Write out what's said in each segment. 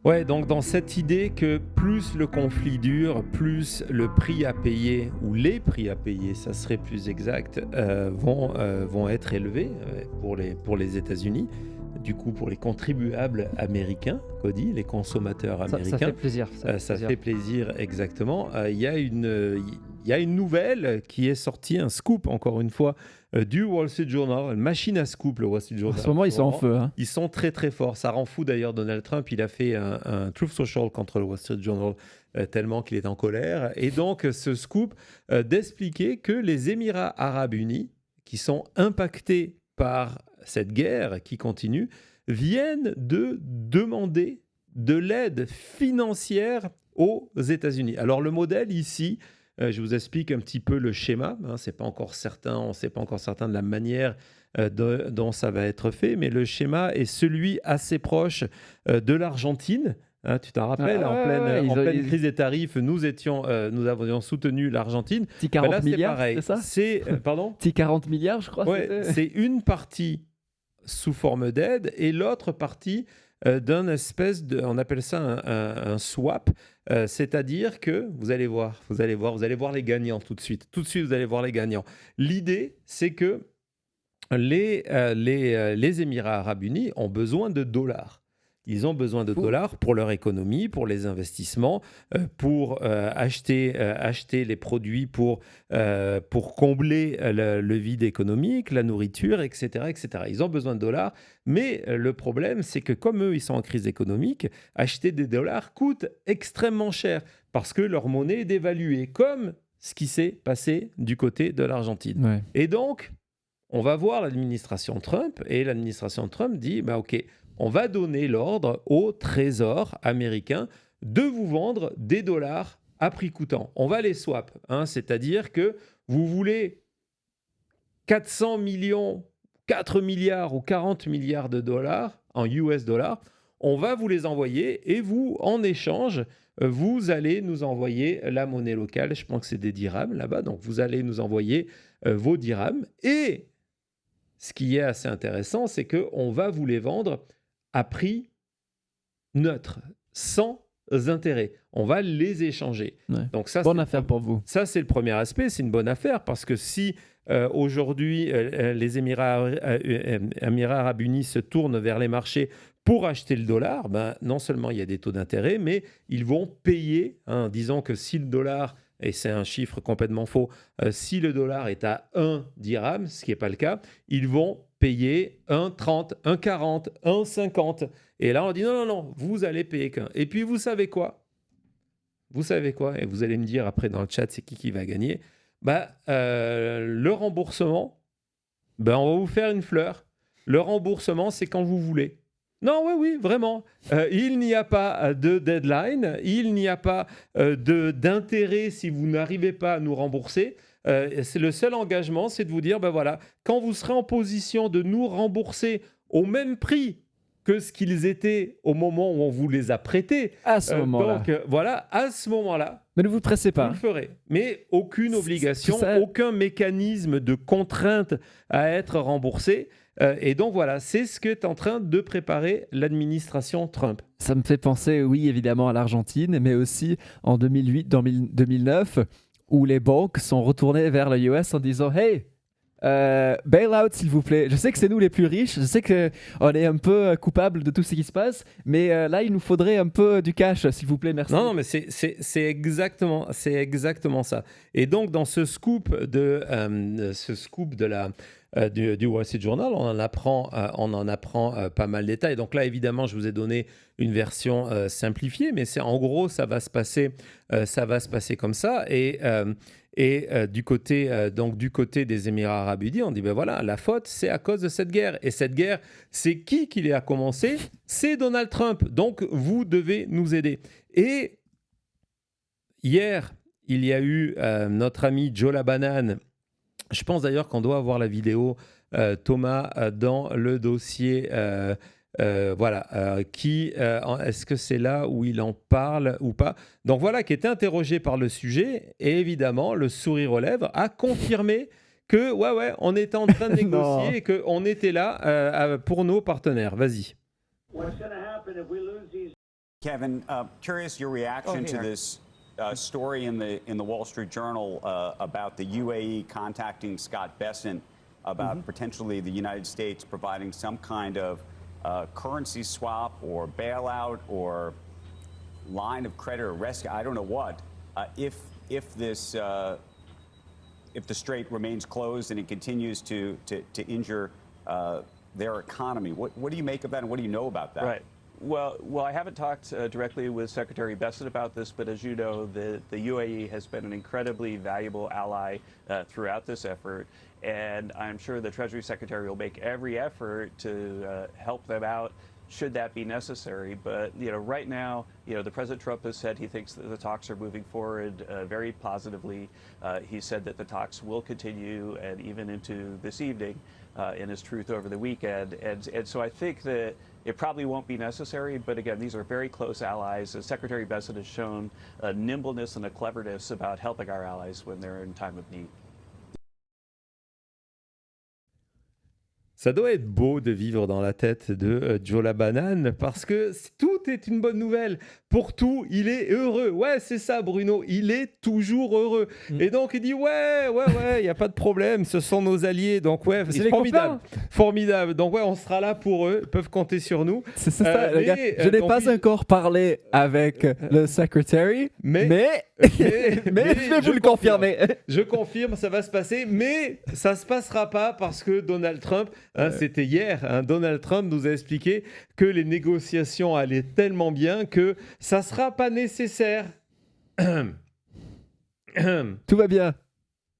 Ouais, donc dans cette idée que plus le conflit dure, plus le prix à payer, ou les prix à payer, ça serait plus exact, vont être élevés pour les États-Unis, du coup pour les contribuables américains, Cody, les consommateurs Ça fait américains. plaisir, ça fait Ça plaisir. fait plaisir, exactement. Il y a une nouvelle qui est sortie, un scoop, encore une fois, du Wall Street Journal, une machine à scoop, le Wall Street En Journal. ce moment, ils sont en Vraiment, feu, hein. ils sont très très forts. Ça rend fou d'ailleurs Donald Trump. Il a fait un Truth Social contre le Wall Street Journal tellement qu'il est en colère. Et donc ce scoop d'expliquer que les Émirats arabes unis, qui sont impactés par cette guerre qui continue, viennent de demander de l'aide financière aux États-Unis. Alors le modèle ici, je vous explique un petit peu le schéma. Hein, c'est pas encore certain, on ne sait pas encore certain de la manière dont ça va être fait, mais le schéma est celui assez proche de l'Argentine. Hein, tu t'en rappelles, Ouais, en pleine crise des tarifs, nous avions soutenu l'Argentine. Petit Ben 40 là, c'est milliards, pareil. c'est ça? Pardon. Petit 40 milliards, je crois, Ouais, c'était. c'est une partie sous forme d'aide et l'autre partie d'un espèce de, on appelle ça un swap, c'est-à-dire que vous allez voir les gagnants tout de suite. Tout de suite, vous allez voir les gagnants. L'idée, c'est que les Émirats arabes unis ont besoin de dollars. Ils ont besoin de Fou. dollars pour leur économie, pour les investissements, pour acheter les produits pour combler le vide économique, la nourriture, etc., etc. Ils ont besoin de dollars, mais le problème, c'est que comme eux, ils sont en crise économique, acheter des dollars coûte extrêmement cher parce que leur monnaie est dévaluée, comme ce qui s'est passé du côté de l'Argentine. Ouais. Et donc, on va voir l'administration Trump et l'administration Trump dit bah, OK, on va donner l'ordre au Trésor américain de vous vendre des dollars à prix coûtant. On va les swap, hein, c'est-à-dire que vous voulez 400 millions, 4 milliards ou 40 milliards de dollars en US dollars, on va vous les envoyer et vous, en échange, vous allez nous envoyer la monnaie locale. Je pense que c'est des dirhams là-bas, donc vous allez nous envoyer vos dirhams et ce qui est assez intéressant, c'est qu'on va vous les vendre à prix neutre, sans intérêt. On va les échanger. Ouais. Donc ça, Bonne affaire pour vous. Ça, c'est le premier aspect. C'est une bonne affaire parce que si aujourd'hui les Émirats arabes unis se tournent vers les marchés pour acheter le dollar, ben, non seulement il y a des taux d'intérêt, mais ils vont payer, hein, disons que si le dollar, et c'est un chiffre complètement faux, si le dollar est à 1 dirham, ce qui n'est pas le cas, ils vont payer 1,30, 1,40, 1,50. Et là, on dit non, non, non, vous allez payer qu'un. Et puis, vous savez quoi? Vous savez quoi? Et vous allez me dire après dans le chat, c'est qui va gagner? Bah, le remboursement, ben, on va vous faire une fleur. Le remboursement, c'est quand vous voulez. Non, oui, oui, vraiment. Il n'y a pas de deadline, il n'y a pas d'intérêt si vous n'arrivez pas à nous rembourser. C'est le seul engagement, c'est de vous dire, ben voilà, quand vous serez en position de nous rembourser au même prix que ce qu'ils étaient au moment où on vous les a prêtés. À ce moment-là. Donc voilà, à ce moment-là, Mais ne vous pressez vous pas. le ferez. Mais aucune obligation, tout ça- aucun mécanisme de contrainte à être remboursé. Et donc voilà, c'est ce qu'est en train de préparer l'administration Trump. Ça me fait penser, oui, évidemment, à l'Argentine, mais aussi en 2008, 2009, où les banques sont retournées vers la US en disant « Hey, bail-out, s'il vous plaît. Je sais que c'est nous les plus riches, je sais qu'on est un peu coupable de tout ce qui se passe, mais là, il nous faudrait un peu du cash, s'il vous plaît, merci. » Non, non, mais c'est exactement ça. Et donc, dans ce scoop du Wall Street Journal, on en apprend pas mal de détails. Donc là, évidemment, je vous ai donné une version simplifiée, mais en gros, ça va se passer comme ça. Et du côté des Émirats arabes unis, on dit ben voilà, la faute, c'est à cause de cette guerre. Et cette guerre, c'est qui l'a commencé? C'est Donald Trump. Donc, vous devez nous aider. Et hier, il y a eu notre ami Joe Labanane. Je pense d'ailleurs qu'on doit avoir la vidéo, Thomas, dans le dossier. Est-ce que c'est là où il en parle ou pas? Donc voilà, qui était interrogé par le sujet, et évidemment, le sourire aux lèvres a confirmé que, ouais, on était en train de négocier et qu'on était là pour nos partenaires. Vas-y. Kevin, curious your reaction to this story in the Wall Street Journal about the UAE contacting Scott Bessent about potentially the United States providing some kind of currency swap or bailout or line of credit or rescue, I don't know what, if the strait remains closed and it continues to injure their economy. What do you make of that, and what do you know about that? Right. Well, I haven't talked directly with Secretary Bessent about this, but as you know, the UAE has been an incredibly valuable ally throughout this effort, and I'm sure the Treasury Secretary will make every effort to help them out should that be necessary. But right now, the President Trump has said he thinks that the talks are moving forward very positively. He said that the talks will continue and even into this evening in his truth over the weekend. And so I think that it probably won't be necessary, but again, these are very close allies. Secretary Bessent has shown a nimbleness and a cleverness about helping our allies when they're in time of need. Ça doit être beau de vivre dans la tête de Joe la banane parce que tout est une bonne nouvelle. Pour tout, il est heureux. Ouais, c'est ça, Bruno. Il est toujours heureux. Et donc, il dit ouais, il n'y a pas de problème. Ce sont nos alliés. Donc, ouais, c'est formidable. Formidable. Donc, ouais, on sera là pour eux. Ils peuvent compter sur nous. C'est ça, les gars. Je n'ai pas encore parlé avec le secretary, mais je vais vous le confirmer. Je confirme, ça va se passer, mais ça ne se passera pas parce que Donald Trump, c'était hier, Donald Trump nous a expliqué que les négociations allaient tellement bien que ça ne sera pas nécessaire. Tout va bien.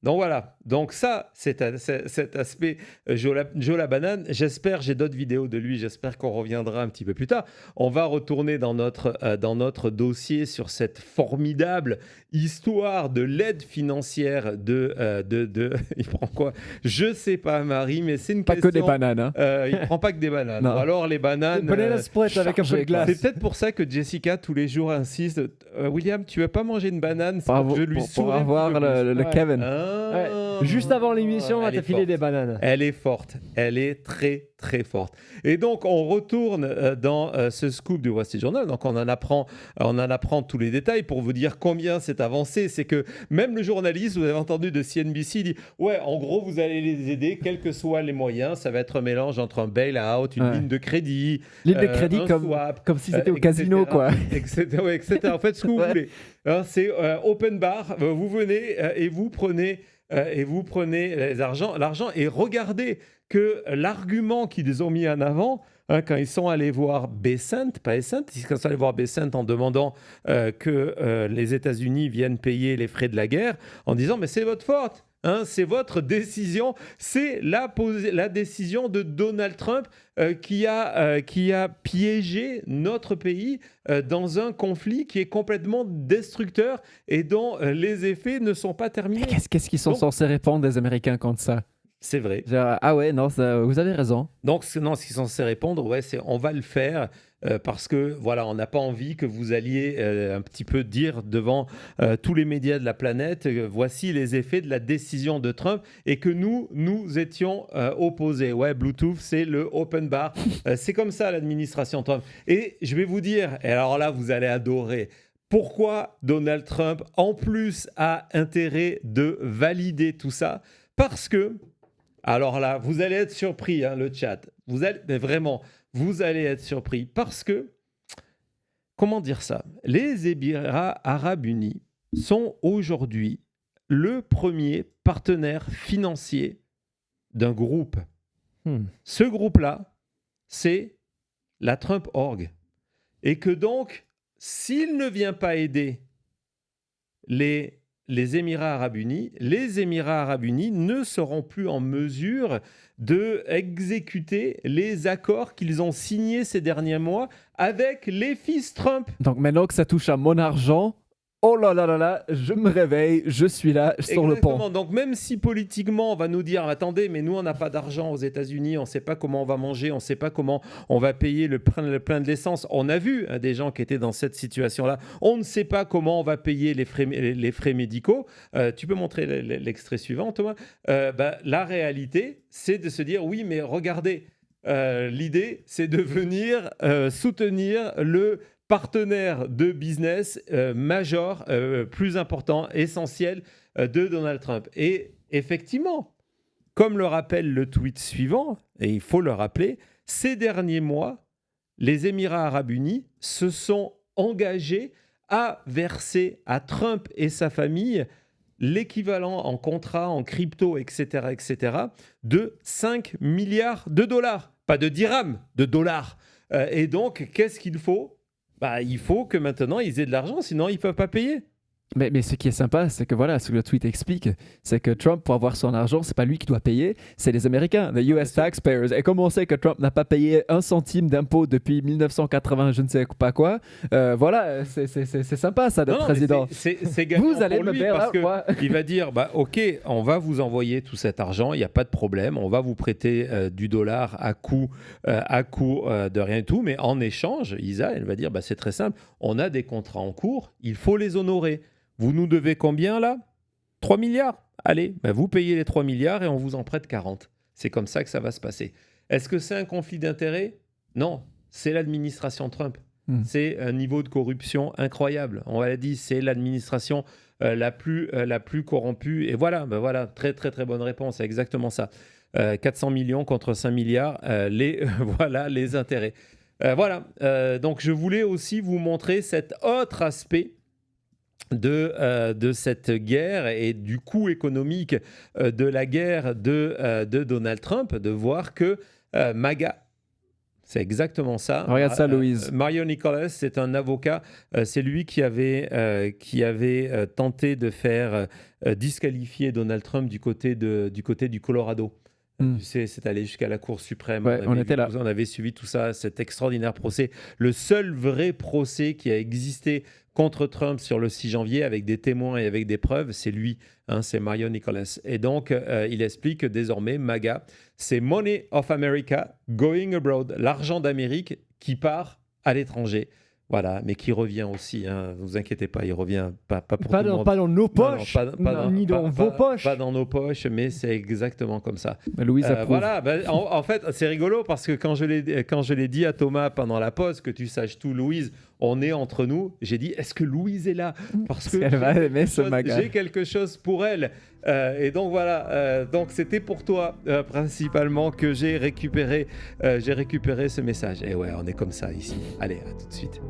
Donc voilà, donc ça, c'est cet aspect Joe la banane. J'espère, j'ai d'autres vidéos de lui, j'espère qu'on reviendra un petit peu plus tard. On va retourner dans notre dossier sur cette formidable histoire de l'aide financière il prend quoi? Je sais pas, Marie, mais c'est une pas question... Pas que des bananes. Hein. Il prend pas que des bananes. Ou alors les bananes... Banana split avec un peu de glace. C'est peut-être pour ça que Jessica, tous les jours, insiste. William, tu veux pas manger une banane? Pour avoir le Kevin. Ouais. Juste avant l'émission, on va te filer des bananes. Elle est forte. Elle est très, très forte. Et donc, on retourne dans ce scoop du Wall Street Journal. Donc, on en apprend tous les détails pour vous dire combien c'est avancé. C'est que même le journaliste, vous avez entendu de CNBC, dit « Ouais, en gros, vous allez les aider, quels que soient les moyens. Ça va être un mélange entre un bail-out, une ligne de crédit, ligne de crédit comme si c'était au casino, quoi. Etc. En fait, ce que vous voulez. C'est open bar. Vous venez et vous prenez l'argent et regardez que l'argument qu'ils ont mis en avant quand ils sont allés voir Bessent, quand ils sont allés voir Bessent en demandant que les États-Unis viennent payer les frais de la guerre, en disant mais c'est votre faute. C'est votre décision, c'est la décision de Donald Trump qui a piégé notre pays dans un conflit qui est complètement destructeur et dont les effets ne sont pas terminés. Qu'est-ce qu'ils sont censés répondre les Américains contre ça? C'est vrai. Genre, ah ouais, non, vous avez raison. Donc, ce qu'ils sont censés répondre, c'est on va le faire parce que, voilà, on n'a pas envie que vous alliez un petit peu dire devant tous les médias de la planète, voici les effets de la décision de Trump et que nous étions opposés. Ouais, Bluetooth, c'est le open bar. C'est comme ça l'administration Trump. Et je vais vous dire, et alors là, vous allez adorer, pourquoi Donald Trump, en plus, a intérêt de valider tout ça? Parce que, alors là, vous allez être surpris, le chat. Vous allez être surpris parce que, comment dire ça? Les Émirats Arabes Unis sont aujourd'hui le premier partenaire financier d'un groupe. Ce groupe-là, c'est la Trump Org. Et que donc, s'il ne vient pas aider les Émirats Arabes Unis, les Émirats Arabes Unis ne seront plus en mesure d'exécuter les accords qu'ils ont signés ces derniers mois avec les fils Trump. Donc maintenant que ça touche à mon argent, oh là là là là, je me réveille, je suis là, sur le pont. Donc même si politiquement on va nous dire attendez, mais nous on n'a pas d'argent aux États-Unis, on ne sait pas comment on va manger, on ne sait pas comment on va payer le plein de l'essence. On a vu des gens qui étaient dans cette situation-là. On ne sait pas comment on va payer les frais médicaux. Tu peux montrer l'extrait suivant, Thomas. La réalité, c'est de se dire oui, mais regardez. L'idée, c'est de venir soutenir le partenaire de business majeur, plus important, essentiel de Donald Trump. Et effectivement, comme le rappelle le tweet suivant, et il faut le rappeler, ces derniers mois, les Émirats arabes unis se sont engagés à verser à Trump et sa famille l'équivalent en contrat, en crypto, etc., de 5 milliards de dollars. Pas de dirhams, de dollars. Et donc, qu'est-ce qu'il faut ? Il faut que maintenant, ils aient de l'argent, sinon ils ne peuvent pas payer. Mais ce qui est sympa, c'est que voilà, ce que le tweet explique, c'est que Trump, pour avoir son argent, c'est pas lui qui doit payer, c'est les Américains, the US taxpayers. Et comme on sait que Trump n'a pas payé un centime d'impôt depuis 1980, je ne sais pas quoi, voilà, c'est sympa ça d'être président. C'est gagnant vous allez pour me lui bail parce out, moi. qu'il va dire, ok, on va vous envoyer tout cet argent, il n'y a pas de problème, on va vous prêter du dollar à coût de rien du tout, mais en échange, Isa, elle va dire, c'est très simple, on a des contrats en cours, il faut les honorer. Vous nous devez combien là ? 3 milliards ? Allez, vous payez les 3 milliards et on vous en prête 40. C'est comme ça que ça va se passer. Est-ce que c'est un conflit d'intérêts ? Non, c'est l'administration Trump. C'est un niveau de corruption incroyable. On l'a dit, c'est l'administration la plus corrompue. Et voilà, très très très bonne réponse, c'est exactement ça. 400 millions contre 5 milliards, voilà les intérêts. Donc je voulais aussi vous montrer cet autre aspect de cette guerre et du coût économique de la guerre de Donald Trump, de voir que MAGA, c'est exactement ça. Regarde ça, Louise. Mario Nicholas, c'est un avocat. C'est lui qui avait tenté de faire disqualifier Donald Trump du côté du Colorado. Tu sais, c'est allé jusqu'à la Cour suprême. Ouais, on était là. On avait suivi tout ça, cet extraordinaire procès. Le seul vrai procès qui a existé contre Trump sur le 6 janvier avec des témoins et avec des preuves, c'est lui, c'est Mario Nicholas. Et donc, il explique que désormais, MAGA, c'est Money of America Going Abroad, l'argent d'Amérique qui part à l'étranger. Voilà, mais qui revient aussi, ne vous inquiétez pas, il revient pas pour tout le monde. Pas dans nos poches, ni dans vos poches. Pas dans nos poches, mais c'est exactement comme ça. Louise approuve. Voilà, en fait, c'est rigolo parce que quand je l'ai dit à Thomas pendant la pause, que tu saches tout, Louise, on est entre nous, j'ai dit, est-ce que Louise est là ? Parce que elle va aimer ce MAGA. J'ai quelque chose pour elle. Et donc voilà, donc c'était pour toi principalement que j'ai récupéré ce message. Et ouais, on est comme ça ici. Allez, à tout de suite.